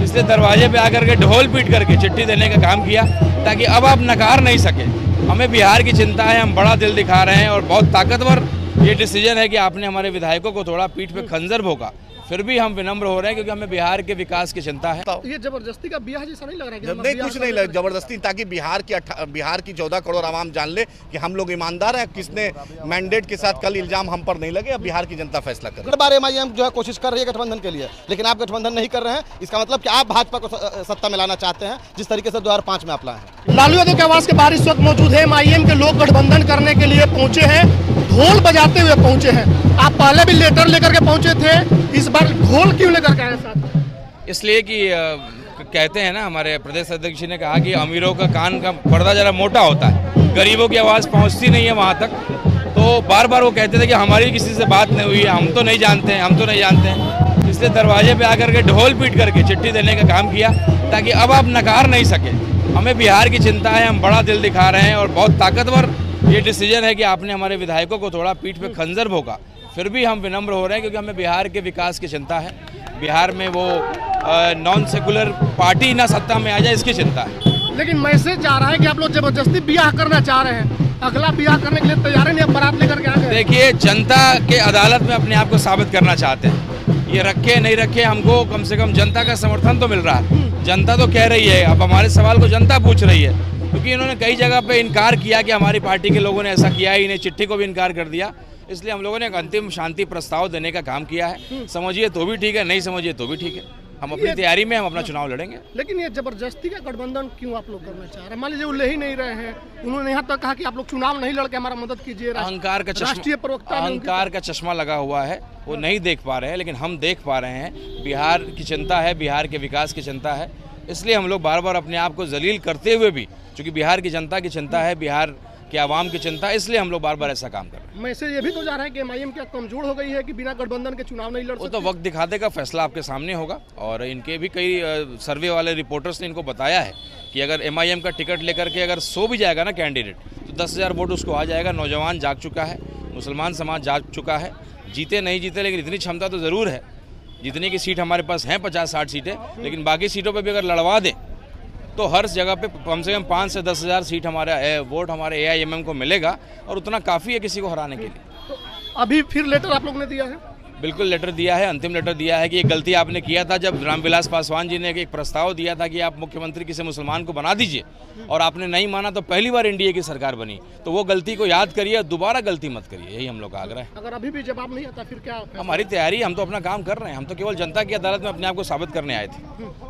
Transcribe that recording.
इसलिए दरवाजे पे आकर के ढोल पीट करके चिट्ठी देने का काम किया, ताकि अब आप नकार नहीं सके। हमें बिहार की चिंता है, हम बड़ा दिल दिखा रहे हैं और बहुत ताकतवर ये डिसीजन है कि आपने हमारे विधायकों को थोड़ा पीठ पे खंजर भोंका, फिर भी हम विनम्र हो रहे हैं क्योंकि हमें बिहार के विकास की चिंता है। ये जबरदस्ती का ब्याह जैसा नहीं लग रहा है? नहीं, कुछ नहीं लग जबरदस्ती, ताकि बिहार की 14 करोड़ आवाम जान ले कि हम लोग ईमानदार हैं। किसने मैंडेट के साथ कल इल्जाम हम पर नहीं लगे, अब बिहार की जनता फैसला करे। बार MIM जो है कोशिश कर रही है गठबंधन के लिए, लेकिन आप गठबंधन नहीं कर रहे हैं। इसका मतलब कि आप भाजपा को सत्ता में लाना चाहते हैं, जिस तरीके से 2005 में आप लाए हैं। लालू यादव के आवास के बाहर इस वक्त मौजूद है। MIM के लोग गठबंधन करने के लिए पहुंचे हैं, ढोल बजाते हुए पहुंचे हैं। आप पहले भी लेटर लेकर के पहुंचे थे, इस बार ढोल क्यों लेकर के आए साथ? इसलिए कि कहते हैं ना, हमारे प्रदेश अध्यक्ष ने कहा कि अमीरों का कान का पर्दा जरा मोटा होता है, गरीबों की आवाज़ पहुंचती नहीं है वहां तक। तो बार बार वो कहते थे कि हमारी किसी से बात नहीं हुई है, हम तो नहीं जानते हैं, हम तो नहीं जानते हैं। इसलिए दरवाजे पे आकर के ढोल पीट करके चिट्ठी देने का काम किया, ताकि अब आप नकार नहीं सके। हमें बिहार की चिंता है, हम बड़ा दिल दिखा रहे हैं और बहुत ताकतवर ये डिसीजन है कि आपने हमारे विधायकों को थोड़ा पीठ पे खंजर भोंका, फिर भी हम विनम्र हो रहे हैं क्योंकि हमें बिहार के विकास की चिंता है। बिहार में वो नॉन सेकुलर पार्टी ना सत्ता में आ जाए, इसकी चिंता है। लेकिन मैसेज जा रहा है कि आप लोग जबरदस्ती ब्याह करना चाह रहे हैं, अगला ब्याह करने के लिए तैयार नहीं, अब बारात लेकर के आ गए। देखिए, जनता के अदालत में अपने आप को साबित करना चाहते हैं। ये रखे नहीं रखे, हमको कम से कम जनता का समर्थन तो मिल रहा है। जनता तो कह रही है, अब हमारे सवाल को जनता पूछ रही है, क्योंकि इन्होंने कई जगह पे इनकार किया कि हमारी पार्टी के लोगों ने ऐसा किया ही नहीं, चिट्ठी को भी इनकार कर दिया। इसलिए हम लोगों ने एक अंतिम शांति प्रस्ताव देने का काम किया है। समझिए तो भी ठीक है, नहीं समझिए तो भी ठीक है। हम अपनी तैयारी में हम अपना चुनाव लड़ेंगे। लेकिन ये जबरदस्ती का गठबंधन क्यों आप लोग करना चाह रहे हैं? मान लीजिए वो ले ही नहीं रहे हैं, उन्होंने यहाँ तक कहा कि आप लोग चुनाव नहीं लड़के हमारा मदद कीजिए। अहंकार का राष्ट्रीय प्रवक्ता अहंकार का चश्मा लगा हुआ है, वो नहीं देख पा रहे हैं, लेकिन हम देख पा रहे हैं। बिहार की चिंता है, बिहार के विकास की चिंता है, इसलिए हम लोग बार बार अपने आप को जलील करते हुए भी, चूंकि बिहार की जनता की चिंता है, बिहार के आवाम की चिंता है, इसलिए हम लोग बार बार ऐसा काम कर रहे हैं। मैसेज ये भी तो जा रहा है कि MIM क्या कमजोर हो गई है कि बिना गठबंधन के चुनाव नहीं लड़ सकती? वो तो वक्त दिखाने का फैसला आपके सामने होगा, और इनके भी कई सर्वे वाले रिपोर्टर्स ने इनको बताया है कि अगर MIM का टिकट लेकर के अगर सो भी जाएगा ना कैंडिडेट, तो 10,000 वोट उसको आ जाएगा। नौजवान जाग चुका है, मुसलमान समाज जाग चुका है। जीते नहीं जीते, लेकिन इतनी क्षमता तो ज़रूर है। जितने की सीट हमारे पास हैं 50-60 सीटें, लेकिन बाकी सीटों पर भी अगर लड़वा दें तो हर जगह पे कम से कम 5 से 10,000 सीट हमारा वोट हमारे AIMM को मिलेगा, और उतना काफ़ी है किसी को हराने के लिए। तो अभी फिर लेटर आप लोग ने दिया है? बिल्कुल लेटर दिया है, अंतिम लेटर दिया है कि ये गलती आपने किया था जब रामविलास पासवान जी ने एक प्रस्ताव दिया था कि आप मुख्यमंत्री किसी मुसलमान को बना दीजिए, और आपने नहीं माना, तो पहली बार NDA की सरकार बनी। तो वो गलती को याद करिए, दोबारा गलती मत करिए, यही हम लोग का आग्रह है। अगर अभी भी जवाब नहीं आता फिर क्या? हमारी तैयारी, हम तो अपना काम कर रहे हैं, हम तो केवल जनता की अदालत में अपने आप को साबित करने आए थे।